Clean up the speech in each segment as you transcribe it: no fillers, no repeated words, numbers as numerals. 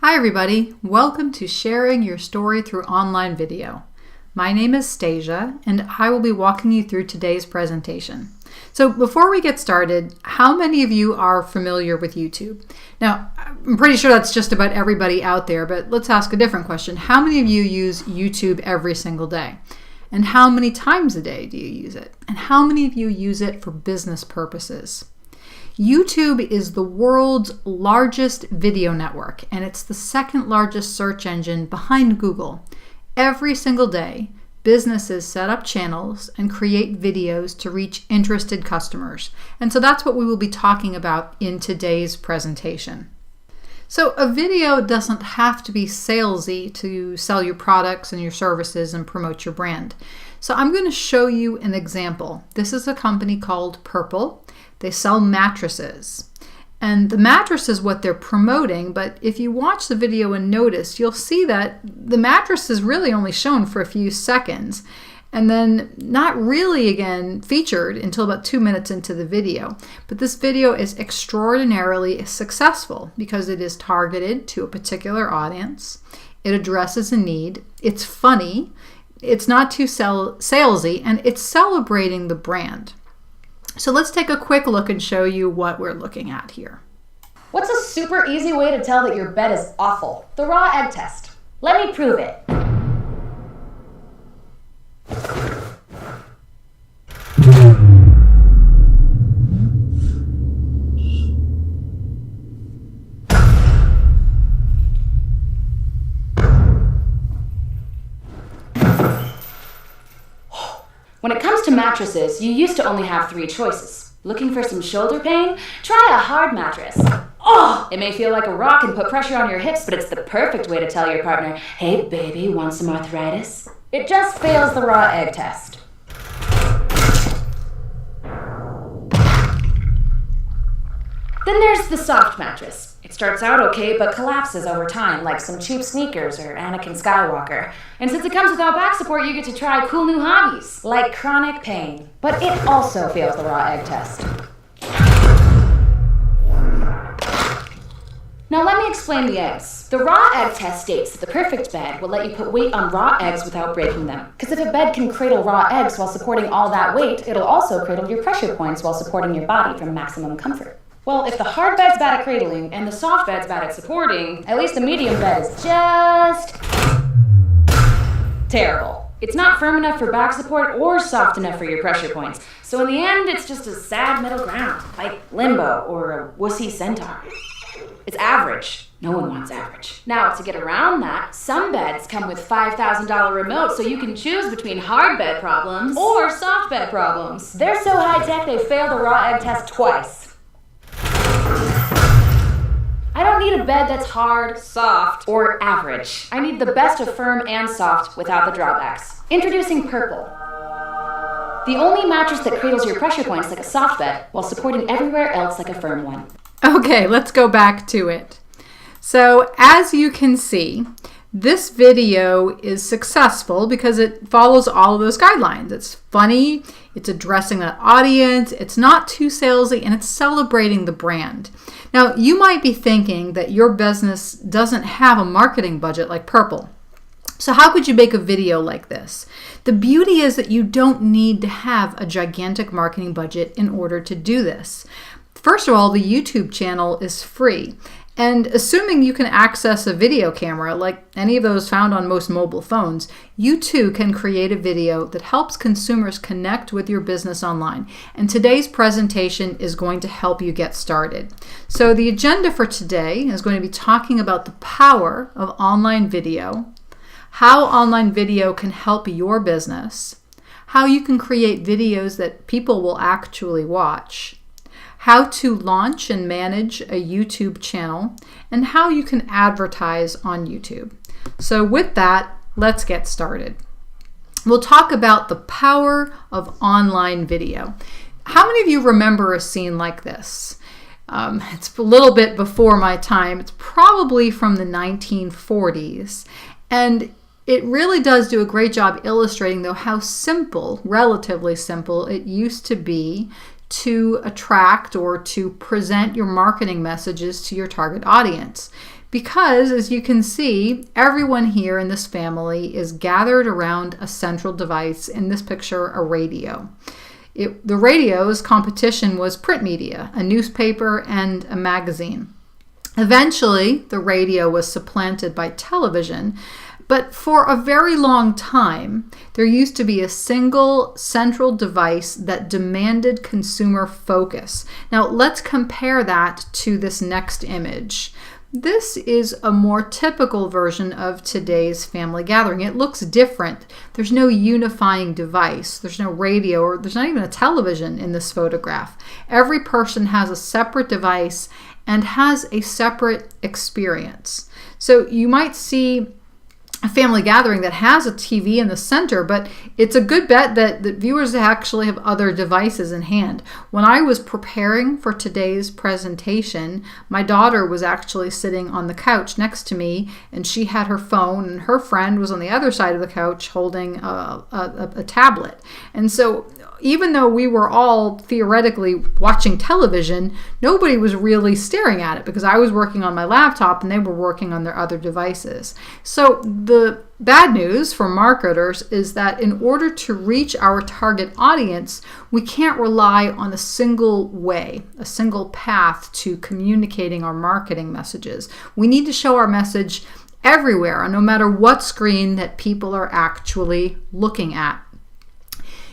Hi everybody, welcome to Sharing Your Story Through Online Video. My name is Stasia and I will be walking you through today's presentation. So before we get started, how many of you are familiar with YouTube? Now, I'm pretty sure that's just about everybody out there, but let's ask a different question. How many of you use YouTube every single day? And how many times a day do you use it? And how many of you use it for business purposes? YouTube is the world's largest video network, and it's the second largest search engine behind Google. Every single day, businesses set up channels and create videos to reach interested customers. And so that's what we will be talking about in today's presentation. So a video doesn't have to be salesy to sell your products and your services and promote your brand. So I'm going to show you an example. This is a company called Purple. They sell mattresses. And the mattress is what they're promoting, but if you watch the video and notice, you'll see that the mattress is really only shown for a few seconds and then not really again featured until about 2 minutes into the video. But this video is extraordinarily successful because it is targeted to a particular audience. It addresses a need. It's funny. It's not too salesy, and it's celebrating the brand. So let's take a quick look and show you what we're looking at here. What's a super easy way to tell that your bed is awful? The raw egg test. Let me prove it. When it comes to mattresses, you used to only have 3 choices. Looking for some shoulder pain? Try a hard mattress. Oh! It may feel like a rock and put pressure on your hips, but it's the perfect way to tell your partner, hey baby, want some arthritis? It just fails the raw egg test. Then there's the soft mattress. It starts out okay, but collapses over time, like some cheap sneakers or Anakin Skywalker. And since it comes without back support, you get to try cool new hobbies, like chronic pain. But it also fails the raw egg test. Now let me explain the eggs. The raw egg test states that the perfect bed will let you put weight on raw eggs without breaking them. Because if a bed can cradle raw eggs while supporting all that weight, it'll also cradle your pressure points while supporting your body for maximum comfort. Well, if the hard bed's bad at cradling and the soft bed's bad at supporting, at least the medium bed is just terrible. It's not firm enough for back support or soft enough for your pressure points. So in the end, it's just a sad middle ground, like limbo or a wussy centaur. It's average. No one wants average. Now, to get around that, some beds come with $5,000 remotes so you can choose between hard bed problems or soft bed problems. They're so high-tech they failed the raw egg test twice. I don't need a bed that's hard, soft, or average. I need the best of firm and soft without the drawbacks. Introducing Purple. The only mattress that cradles your pressure points like a soft bed while supporting everywhere else like a firm one. Okay, let's go back to it. So as you can see, this video is successful because it follows all of those guidelines. It's funny, it's addressing that audience, it's not too salesy, and it's celebrating the brand. Now, you might be thinking that your business doesn't have a marketing budget like Purple. So how could you make a video like this? The beauty is that you don't need to have a gigantic marketing budget in order to do this. First of all, the YouTube channel is free. And assuming you can access a video camera like any of those found on most mobile phones, you too can create a video that helps consumers connect with your business online. And today's presentation is going to help you get started. So the agenda for today is going to be talking about the power of online video, how online video can help your business, how you can create videos that people will actually watch, how to launch and manage a YouTube channel, and how you can advertise on YouTube. So with that, let's get started. We'll talk about the power of online video. How many of you remember a scene like this? It's a little bit before my time. It's probably from the 1940s. And it really does do a great job illustrating, though, how simple, relatively simple, it used to be to attract or to present your marketing messages to your target audience. Because, as you can see, everyone here in this family is gathered around a central device, in this picture, a radio. The radio's competition was print media, a newspaper and a magazine. Eventually, the radio was supplanted by television, but for a very long time, there used to be a single central device that demanded consumer focus. Now, let's compare that to this next image. This is a more typical version of today's family gathering. It looks different. There's no unifying device. There's no radio, or there's not even a television in this photograph. Every person has a separate device and has a separate experience. So you might see a family gathering that has a TV in the center, but it's a good bet that viewers actually have other devices in hand. When I was preparing for today's presentation, my daughter was actually sitting on the couch next to me, and she had her phone, and her friend was on the other side of the couch holding a tablet. And so even though we were all theoretically watching television, nobody was really staring at it because I was working on my laptop and they were working on their other devices. So the bad news for marketers is that in order to reach our target audience, we can't rely on a single way, a single path to communicating our marketing messages. We need to show our message everywhere, no matter what screen that people are actually looking at.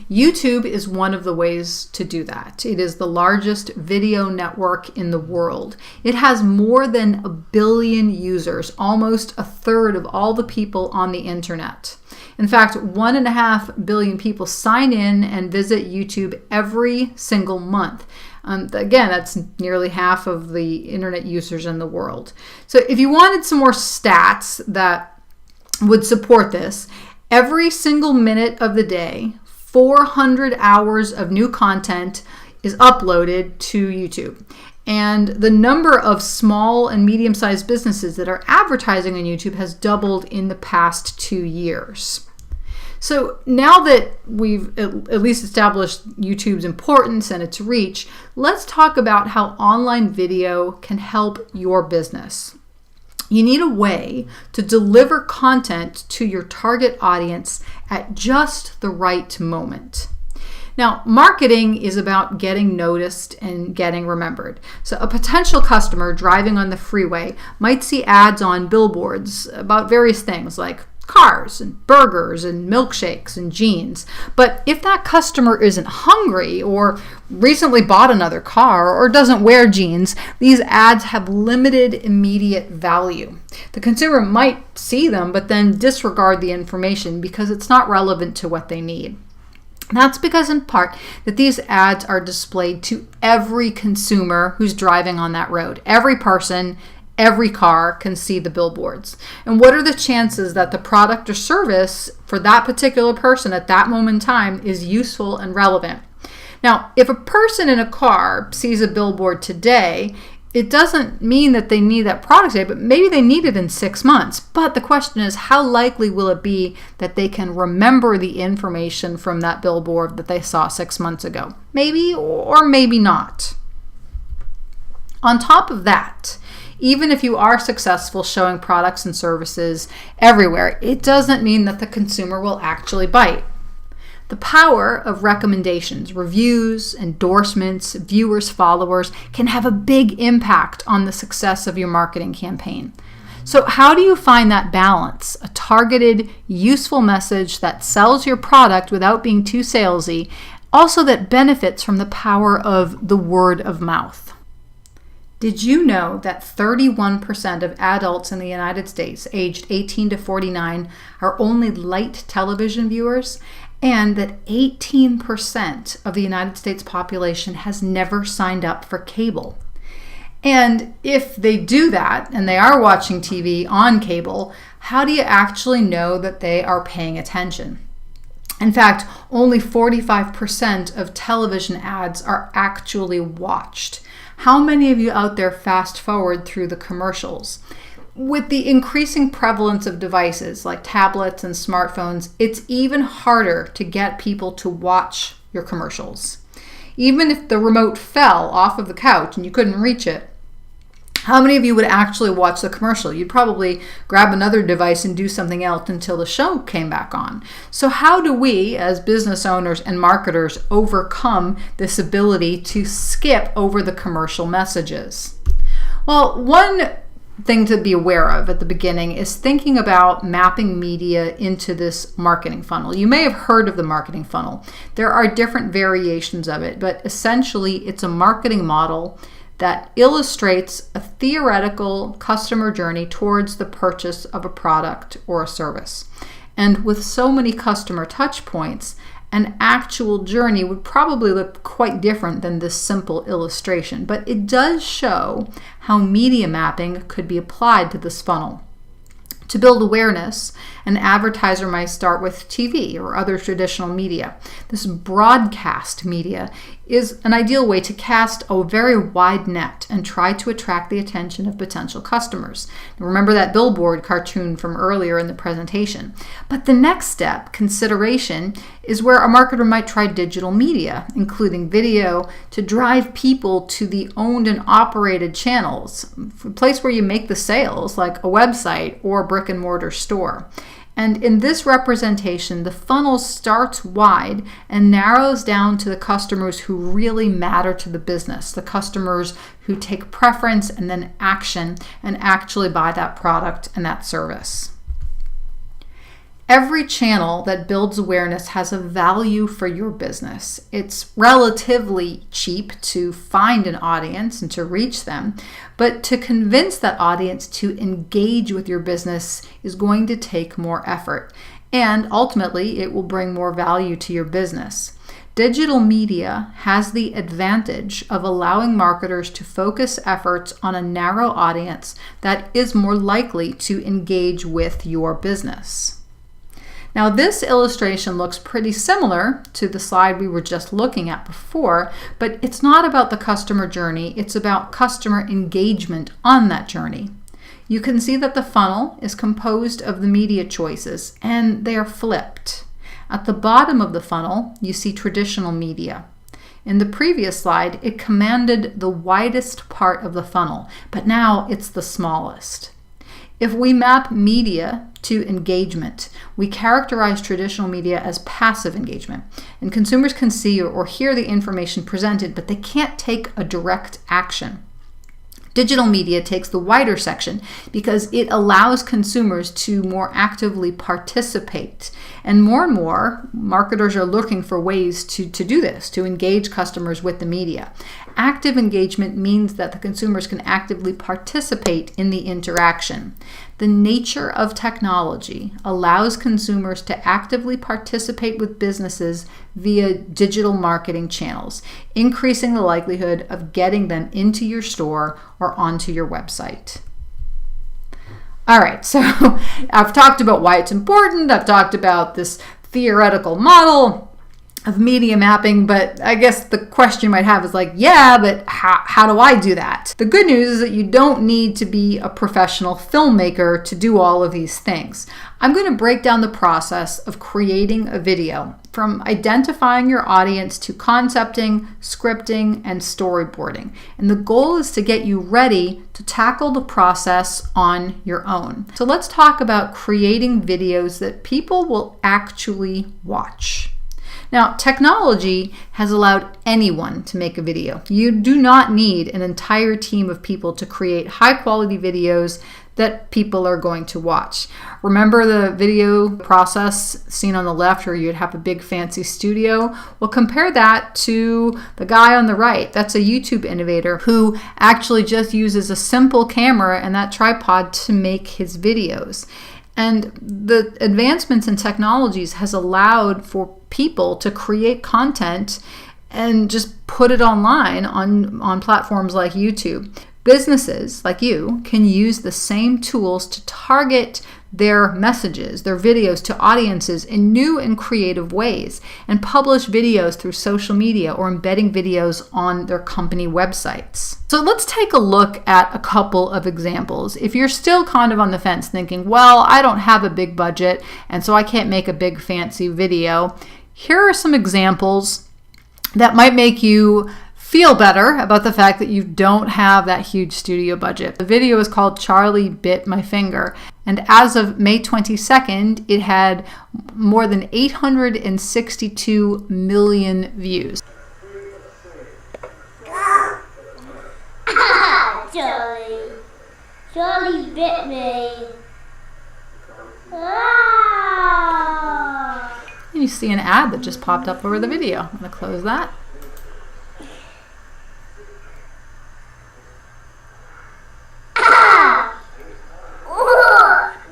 YouTube is one of the ways to do that. It is the largest video network in the world. It has more than 1 billion users, almost a third of all the people on the internet. In fact, 1.5 billion people sign in and visit YouTube every single month. Again, that's nearly half of the internet users in the world. So if you wanted some more stats that would support this, every single minute of the day, 400 hours of new content is uploaded to YouTube. And the number of small and medium-sized businesses that are advertising on YouTube has doubled in the past 2 years. So now that we've at least established YouTube's importance and its reach, let's talk about how online video can help your business. You need a way to deliver content to your target audience at just the right moment. Now, marketing is about getting noticed and getting remembered. So a potential customer driving on the freeway might see ads on billboards about various things like cars and burgers and milkshakes and jeans. But if that customer isn't hungry or recently bought another car or doesn't wear jeans, these ads have limited immediate value. The consumer might see them but then disregard the information because it's not relevant to what they need. That's because in part that these ads are displayed to every consumer who's driving on that road. Every person, every car can see the billboards. And what are the chances that the product or service for that particular person at that moment in time is useful and relevant? Now, if a person in a car sees a billboard today, it doesn't mean that they need that product today, but maybe they need it in 6 months. But the question is, how likely will it be that they can remember the information from that billboard that they saw 6 months ago? Maybe or maybe not. On top of that, even if you are successful showing products and services everywhere, it doesn't mean that the consumer will actually bite. The power of recommendations, reviews, endorsements, viewers, followers can have a big impact on the success of your marketing campaign. So how do you find that balance? A targeted, useful message that sells your product without being too salesy, also that benefits from the power of the word of mouth. Did you know that 31% of adults in the United States aged 18 to 49 are only light television viewers? And that 18% of the United States population has never signed up for cable? And if they do that, and they are watching TV on cable, how do you actually know that they are paying attention? In fact, only 45% of television ads are actually watched. How many of you out there fast forward through the commercials? With the increasing prevalence of devices like tablets and smartphones, it's even harder to get people to watch your commercials. Even if the remote fell off of the couch and you couldn't reach it, How many of you would actually watch the commercial? You'd probably grab another device and do something else until the show came back on. So how do we, as business owners and marketers, overcome this ability to skip over the commercial messages? Well, one thing to be aware of at the beginning is thinking about mapping media into this marketing funnel. You may have heard of the marketing funnel. There are different variations of it, but essentially it's a marketing model that illustrates a theoretical customer journey towards the purchase of a product or a service. And with so many customer touch points, an actual journey would probably look quite different than this simple illustration, but it does show how media mapping could be applied to this funnel. To build awareness, an advertiser might start with TV or other traditional media. This broadcast media is an ideal way to cast a very wide net and try to attract the attention of potential customers. Remember that billboard cartoon from earlier in the presentation. But the next step, consideration, is where a marketer might try digital media, including video, to drive people to the owned and operated channels, a place where you make the sales, like a website or a brick and mortar store. And in this representation, the funnel starts wide and narrows down to the customers who really matter to the business, the customers who take preference and then action and actually buy that product and that service. Every channel that builds awareness has a value for your business. It's relatively cheap to find an audience and to reach them, but to convince that audience to engage with your business is going to take more effort, and ultimately it will bring more value to your business. Digital media has the advantage of allowing marketers to focus efforts on a narrow audience that is more likely to engage with your business. Now, this illustration looks pretty similar to the slide we were just looking at before, but it's not about the customer journey, it's about customer engagement on that journey. You can see that the funnel is composed of the media choices, and they are flipped. At the bottom of the funnel, you see traditional media. In the previous slide, it commanded the widest part of the funnel, but now it's the smallest. If we map media to engagement, we characterize traditional media as passive engagement, and consumers can see or hear the information presented, but they can't take a direct action. Digital media takes the wider section because it allows consumers to more actively participate. And more marketers are looking for ways to do this, to engage customers with the media. Active engagement means that the consumers can actively participate in the interaction. The nature of technology allows consumers to actively participate with businesses via digital marketing channels, increasing the likelihood of getting them into your store or onto your website. All right, so I've talked about why it's important. I've talked about this theoretical model of media mapping, but I guess the question you might have is like, yeah, but how do I do that? The good news is that you don't need to be a professional filmmaker to do all of these things. I'm going to break down the process of creating a video, from identifying your audience to concepting, scripting, and storyboarding. And the goal is to get you ready to tackle the process on your own. So let's talk about creating videos that people will actually watch. Now, technology has allowed anyone to make a video. You do not need an entire team of people to create high-quality videos that people are going to watch. Remember the video process seen on the left where you'd have a big fancy studio? Well, compare that to the guy on the right. That's a YouTube innovator who actually just uses a simple camera and that tripod to make his videos. And the advancements in technologies has allowed for people to create content and just put it online on platforms like YouTube. Businesses like you can use the same tools to target their messages, their videos to audiences in new and creative ways, and publish videos through social media or embedding videos on their company websites. So let's take a look at a couple of examples. If you're still kind of on the fence thinking, well, I don't have a big budget and so I can't make a big fancy video, here are some examples that might make you feel better about the fact that you don't have that huge studio budget. The video is called Charlie Bit My Finger, and as of May 22nd, it had more than 862 million views. Charlie bit me. And you see an ad that just popped up over the video. I'm going to close that.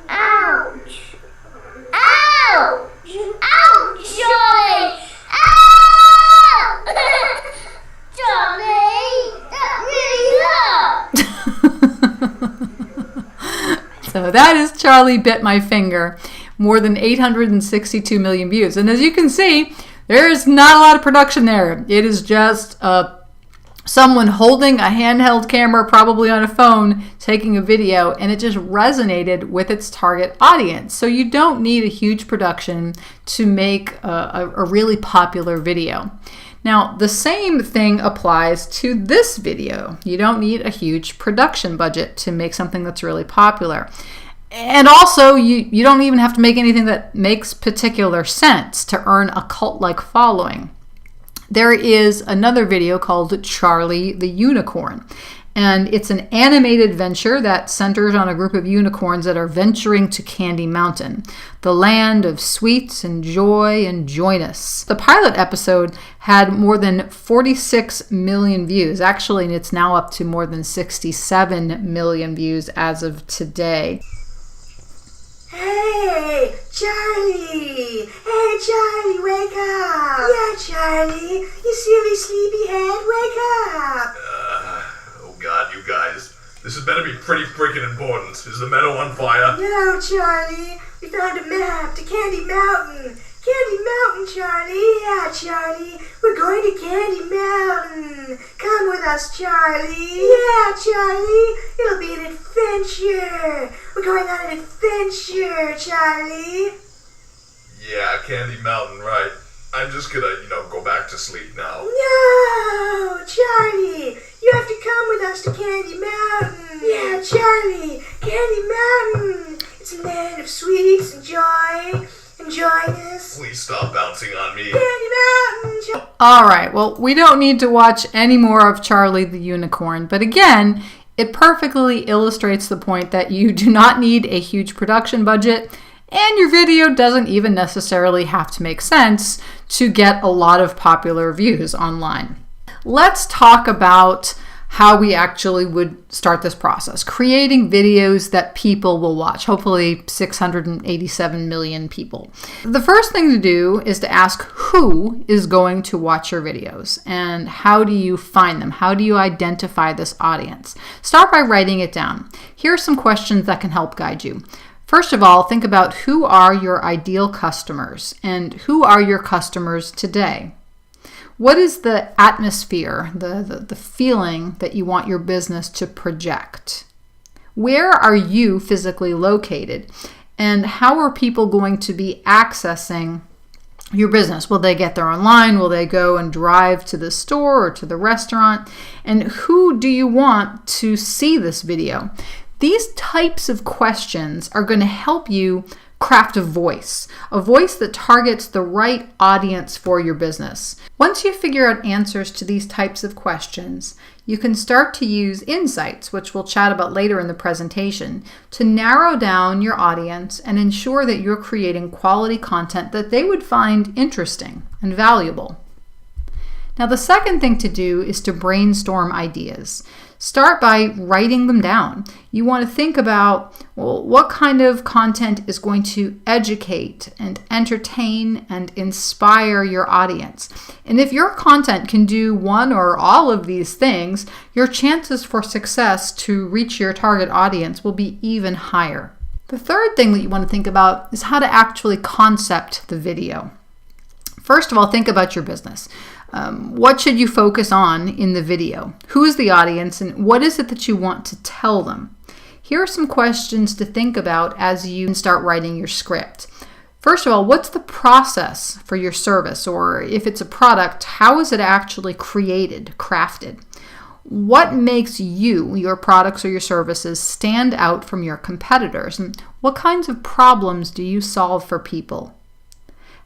Ouch! Ouch! Ouch, Charlie! Ow! Charlie, that really hurt! So that is Charlie Bit My Finger. More than 862 million views. And as you can see, there's not a lot of production there. It is just someone holding a handheld camera, probably on a phone, taking a video, and it just resonated with its target audience. So you don't need a huge production to make a really popular video. Now, the same thing applies to this video. You don't need a huge production budget to make something that's really popular. And also, you don't even have to make anything that makes particular sense to earn a cult-like following. There is another video called Charlie the Unicorn, and it's an animated venture that centers on a group of unicorns that are venturing to Candy Mountain, the land of sweets and joy and joyness. The pilot episode had more than 46 million views, actually, and it's now up to more than 67 million views as of today. Hey, Charlie! Hey, Charlie, wake up! Yeah, Charlie, you silly sleepyhead, wake up! Oh God, you guys. This had better be pretty freaking important. Is the meadow on fire? No, Charlie, we found a map to Candy Mountain. Candy Mountain, Charlie. Yeah, Charlie, we're going to Candy Mountain. Come with us, Charlie. Yeah, Charlie, it'll be an adventure. We're going on an adventure, Charlie. Yeah, Candy Mountain, right. I'm just gonna, go back to sleep now. No, Charlie, you have to come with us to Candy Mountain. Yeah, Charlie, Candy Mountain. It's a land of sweets and joy and joyness. Please stop bouncing on me. Candy Mountain. All right, well, we don't need to watch any more of Charlie the Unicorn, but again, it perfectly illustrates the point that you do not need a huge production budget, and your video doesn't even necessarily have to make sense to get a lot of popular views online. Let's talk about how we actually would start this process, creating videos that people will watch, hopefully 687 million people. The first thing to do is to ask who is going to watch your videos, and how do you find them? How do you identify this audience? Start by writing it down. Here are some questions that can help guide you. First of all, think about who are your ideal customers and who are your customers today. What is the atmosphere, the feeling that you want your business to project? Where are you physically located? And how are people going to be accessing your business? Will they get there online? Will they go and drive to the store or to the restaurant? And who do you want to see this video? These types of questions are going to help you craft a voice that targets the right audience for your business. Once you figure out answers to these types of questions, you can start to use insights, which we'll chat about later in the presentation, to narrow down your audience and ensure that you're creating quality content that they would find interesting and valuable. Now, the second thing to do is to brainstorm ideas. Start by writing them down. You want to think about, well, what kind of content is going to educate and entertain and inspire your audience. And if your content can do one or all of these things, your chances for success to reach your target audience will be even higher. The third thing that you want to think about is how to actually concept the video. First of all, think about your business. What should you focus on in the video? Who is the audience, and what is it that you want to tell them? Here are some questions to think about as you start writing your script. First of all, what's the process for your service? Or if it's a product, how is it actually created, crafted? What makes you, your products or your services, stand out from your competitors? And what kinds of problems do you solve for people?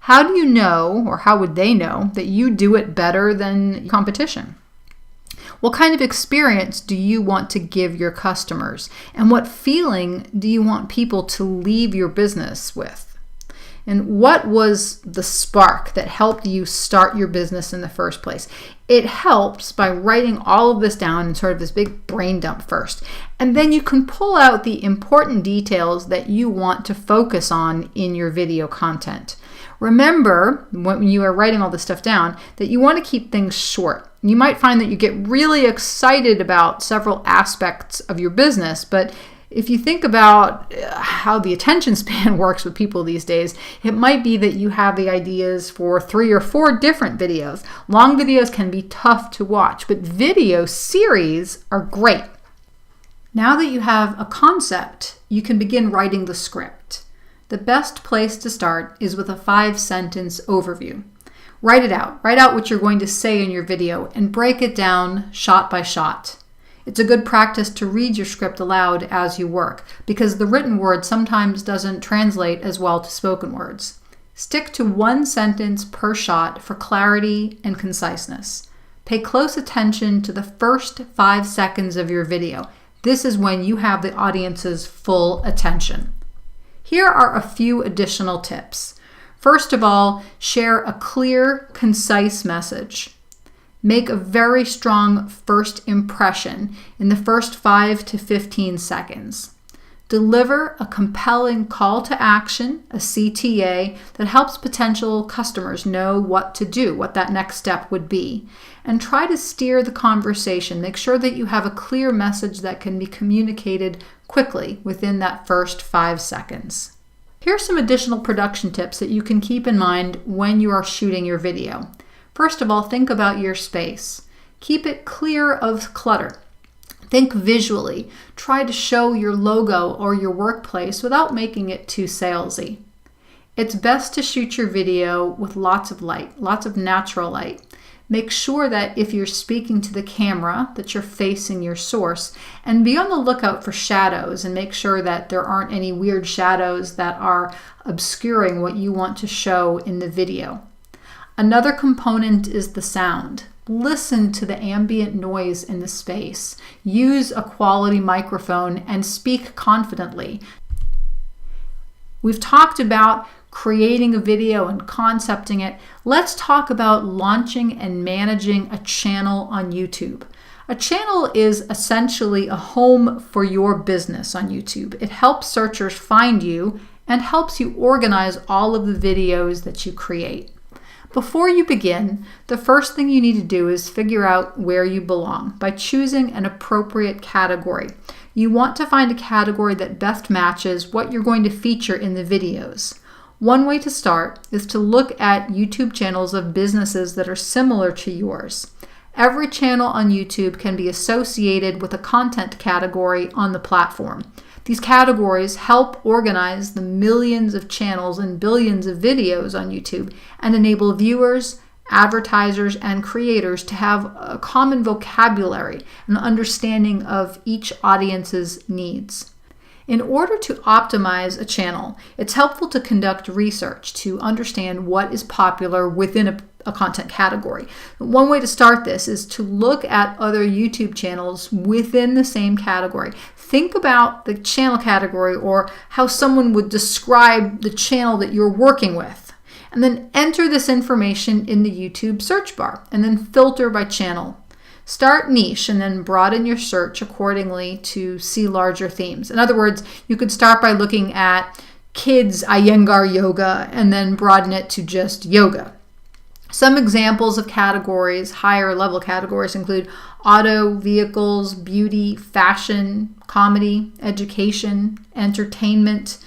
How do you know, or how would they know, that you do it better than competition? What kind of experience do you want to give your customers? And what feeling do you want people to leave your business with? And what was the spark that helped you start your business in the first place? It helps by writing all of this down in sort of this big brain dump first. And then you can pull out the important details that you want to focus on in your video content. Remember, when you are writing all this stuff down, that you want to keep things short. You might find that you get really excited about several aspects of your business, but if you think about how the attention span works with people these days, it might be that you have the ideas for 3 or 4 different videos. Long videos can be tough to watch, but video series are great. Now that you have a concept, you can begin writing the script. The best place to start is with a 5-sentence overview. Write it out. Write out what you're going to say in your video and break it down shot by shot. It's a good practice to read your script aloud as you work, because the written word sometimes doesn't translate as well to spoken words. Stick to 1 sentence per shot for clarity and conciseness. Pay close attention to the first 5 seconds of your video. This is when you have the audience's full attention. Here are a few additional tips. First of all, share a clear, concise message. Make a very strong first impression in the first 5 to 15 seconds. Deliver a compelling call to action, a CTA, that helps potential customers know what to do, what that next step would be. And try to steer the conversation. Make sure that you have a clear message that can be communicated quickly within that first 5 seconds. Here's some additional production tips that you can keep in mind when you are shooting your video. First of all, think about your space. Keep it clear of clutter. Think visually. Try to show your logo or your workplace without making it too salesy. It's best to shoot your video with lots of light, lots of natural light. Make sure that if you're speaking to the camera, that you're facing your source, and be on the lookout for shadows and make sure that there aren't any weird shadows that are obscuring what you want to show in the video. Another component is the sound. Listen to the ambient noise in the space. Use a quality microphone and speak confidently. We've talked about creating a video and concepting it. Let's talk about launching and managing a channel on YouTube. A channel is essentially a home for your business on YouTube. It helps searchers find you and helps you organize all of the videos that you create. Before you begin, the first thing you need to do is figure out where you belong by choosing an appropriate category. You want to find a category that best matches what you're going to feature in the videos. One way to start is to look at YouTube channels of businesses that are similar to yours. Every channel on YouTube can be associated with a content category on the platform. These categories help organize the millions of channels and billions of videos on YouTube and enable viewers, advertisers, and creators to have a common vocabulary and understanding of each audience's needs. In order to optimize a channel, it's helpful to conduct research to understand what is popular within a content category. One way to start this is to look at other YouTube channels within the same category. Think about the channel category or how someone would describe the channel that you're working with. And then enter this information in the YouTube search bar and then filter by channel. Start niche and then broaden your search accordingly to see larger themes. In other words, you could start by looking at kids Iyengar yoga and then broaden it to just yoga. Some examples of categories, higher level categories, include auto, vehicles, beauty, fashion, comedy, education, entertainment,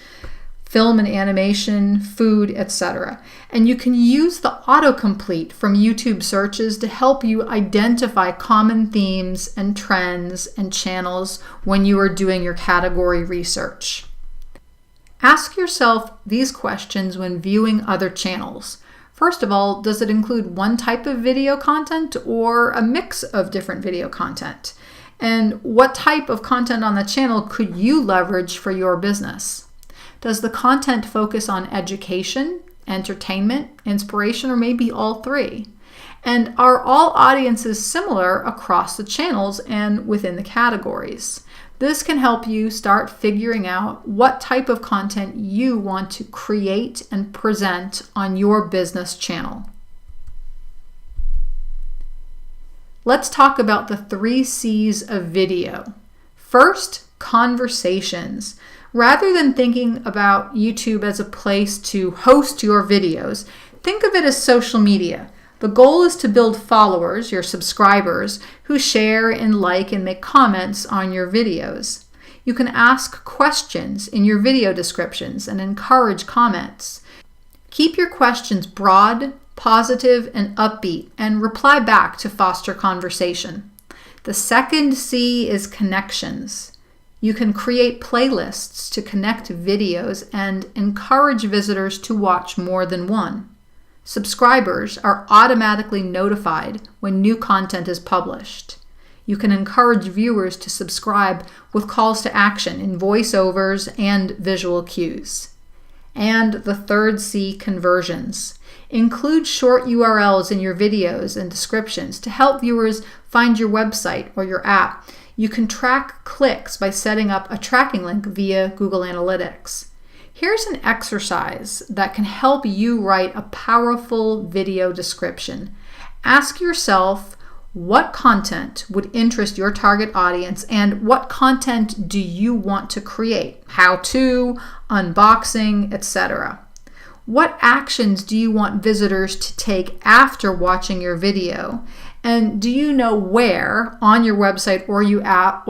film and animation, food, etc. And you can use the autocomplete from YouTube searches to help you identify common themes and trends and channels when you are doing your category research. Ask yourself these questions when viewing other channels. First of all, does it include one type of video content or a mix of different video content? And what type of content on the channel could you leverage for your business? Does the content focus on education, entertainment, inspiration, or maybe all three? And are all audiences similar across the channels and within the categories? This can help you start figuring out what type of content you want to create and present on your business channel. Let's talk about the 3 C's of video. First, conversations. Rather than thinking about YouTube as a place to host your videos, think of it as social media. The goal is to build followers, your subscribers, who share and like and make comments on your videos. You can ask questions in your video descriptions and encourage comments. Keep your questions broad, positive, and upbeat, and reply back to foster conversation. The second C is connections. You can create playlists to connect videos and encourage visitors to watch more than one. Subscribers are automatically notified when new content is published. You can encourage viewers to subscribe with calls to action in voiceovers and visual cues. And the third C, conversions. Include short URLs in your videos and descriptions to help viewers find your website or your app. You can track clicks by setting up a tracking link via Google Analytics. Here's an exercise that can help you write a powerful video description. Ask yourself, what content would interest your target audience and what content do you want to create? How to, unboxing, etc. What actions do you want visitors to take after watching your video? And do you know where on your website or your app,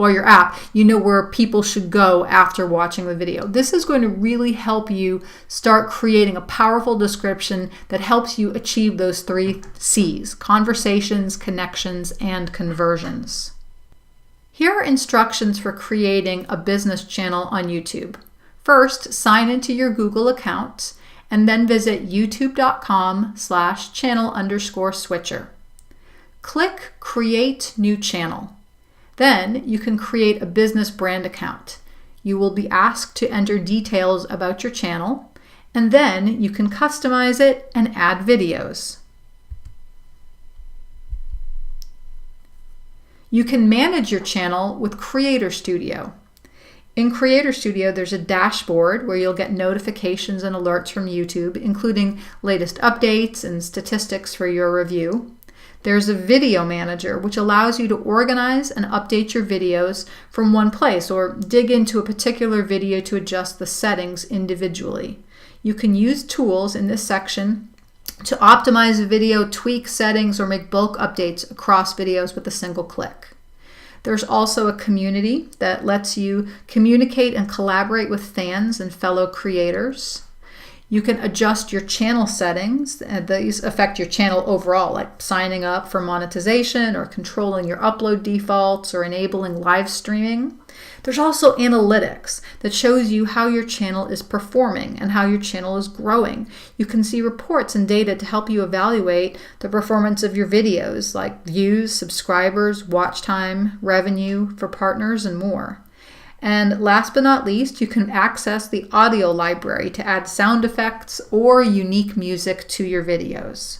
you know where people should go after watching the video? This is going to really help you start creating a powerful description that helps you achieve those 3 C's: conversations, connections, and conversions. Here are instructions for creating a business channel on YouTube. First, sign into your Google account and then visit youtube.com/channel_switcher. Click Create New Channel. Then you can create a business brand account. You will be asked to enter details about your channel, and then you can customize it and add videos. You can manage your channel with Creator Studio. In Creator Studio, there's a dashboard where you'll get notifications and alerts from YouTube, including latest updates and statistics for your review. There's a video manager, which allows you to organize and update your videos from one place or dig into a particular video to adjust the settings individually. You can use tools in this section to optimize a video, tweak settings, or make bulk updates across videos with a single click. There's also a community that lets you communicate and collaborate with fans and fellow creators. You can adjust your channel settings, and these affect your channel overall, like signing up for monetization or controlling your upload defaults or enabling live streaming. There's also analytics that shows you how your channel is performing and how your channel is growing. You can see reports and data to help you evaluate the performance of your videos, like views, subscribers, watch time, revenue for partners, and more. And last but not least, you can access the audio library to add sound effects or unique music to your videos.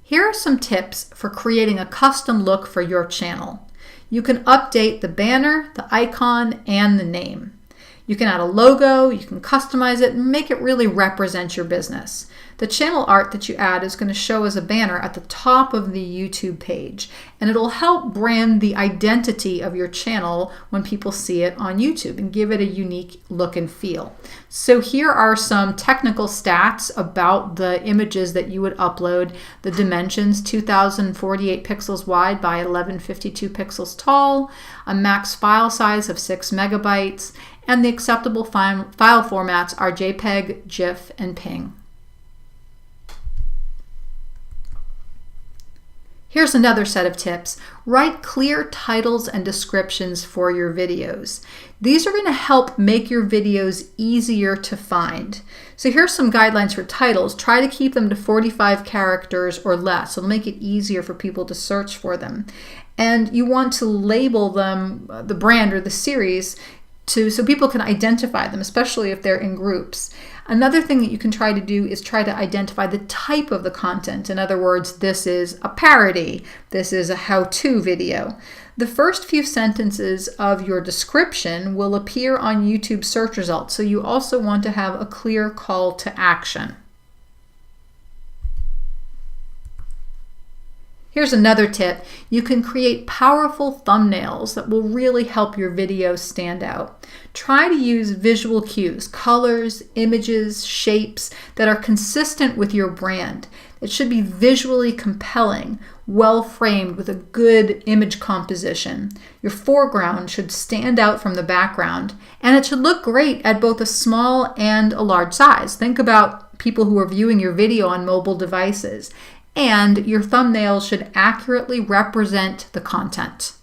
Here are some tips for creating a custom look for your channel. You can update the banner, the icon, and the name. You can add a logo, you can customize it, and make it really represent your business. The channel art that you add is going to show as a banner at the top of the YouTube page, and it'll help brand the identity of your channel when people see it on YouTube and give it a unique look and feel. So here are some technical stats about the images that you would upload. The dimensions: 2048 pixels wide by 1152 pixels tall, a max file size of 6 megabytes, and the acceptable file formats are JPEG, GIF, and PNG. Here's another set of tips. Write clear titles and descriptions for your videos. These are going to help make your videos easier to find. So here's some guidelines for titles. Try to keep them to 45 characters or less. It'll make it easier for people to search for them. And you want to label them, the brand or the series, so people can identify them, especially if they're in groups. Another thing that you can try to do is try to identify the type of the content. In other words, this is a parody. This is a how-to video. The first few sentences of your description will appear on YouTube search results, so you also want to have a clear call to action. Here's another tip. You can create powerful thumbnails that will really help your video stand out. Try to use visual cues, colors, images, shapes that are consistent with your brand. It should be visually compelling, well framed with a good image composition. Your foreground should stand out from the background, and it should look great at both a small and a large size. Think about people who are viewing your video on mobile devices. And your thumbnail should accurately represent the content.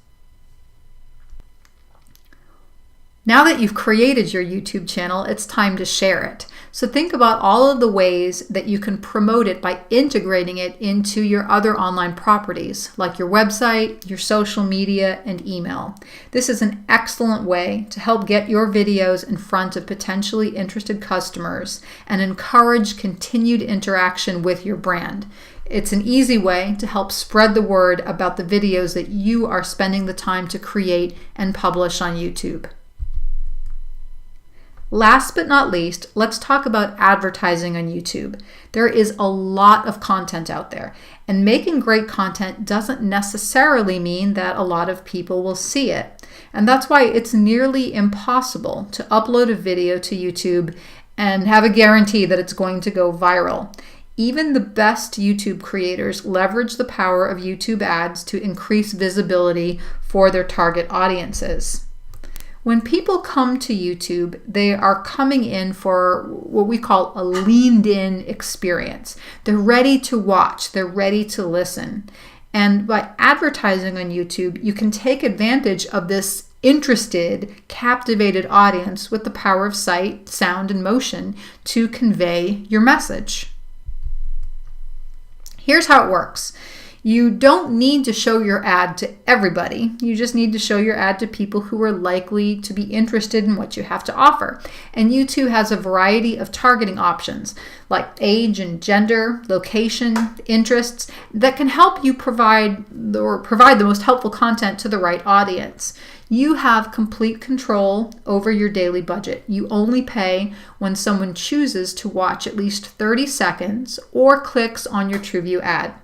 Now that you've created your YouTube channel, it's time to share it. So think about all of the ways that you can promote it by integrating it into your other online properties, like your website, your social media, and email. This is an excellent way to help get your videos in front of potentially interested customers and encourage continued interaction with your brand. It's an easy way to help spread the word about the videos that you are spending the time to create and publish on YouTube. Last but not least, let's talk about advertising on YouTube. There is a lot of content out there, and making great content doesn't necessarily mean that a lot of people will see it. And that's why it's nearly impossible to upload a video to YouTube and have a guarantee that it's going to go viral. Even the best YouTube creators leverage the power of YouTube ads to increase visibility for their target audiences. When people come to YouTube, they are coming in for what we call a leaned-in experience. They're ready to watch, they're ready to listen. And by advertising on YouTube, you can take advantage of this interested, captivated audience with the power of sight, sound, and motion to convey your message. Here's how it works. You don't need to show your ad to everybody. You just need to show your ad to people who are likely to be interested in what you have to offer. And YouTube has a variety of targeting options like age and gender, location, interests that can help you provide the most helpful content to the right audience. You have complete control over your daily budget. You only pay when someone chooses to watch at least 30 seconds or clicks on your TrueView ad.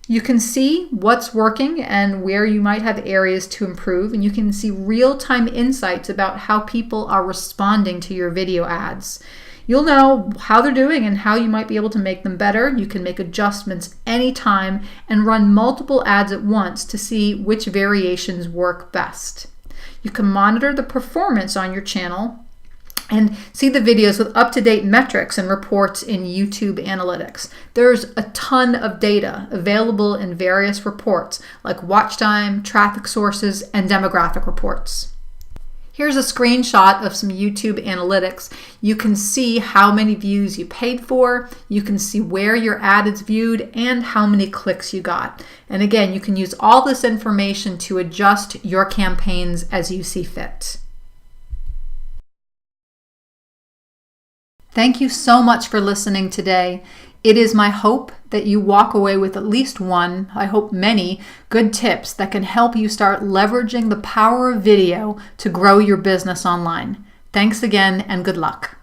You can see what's working and where you might have areas to improve, and you can see real-time insights about how people are responding to your video ads. You'll know how they're doing and how you might be able to make them better. You can make adjustments anytime and run multiple ads at once to see which variations work best. You can monitor the performance on your channel and see the videos with up-to-date metrics and reports in YouTube Analytics. There's a ton of data available in various reports like watch time, traffic sources, and demographic reports. Here's a screenshot of some YouTube Analytics. You can see how many views you paid for, you can see where your ad is viewed, and how many clicks you got. And again, you can use all this information to adjust your campaigns as you see fit. Thank you so much for listening today. It is my hope that you walk away with at least one, I hope many, good tips that can help you start leveraging the power of video to grow your business online. Thanks again and good luck.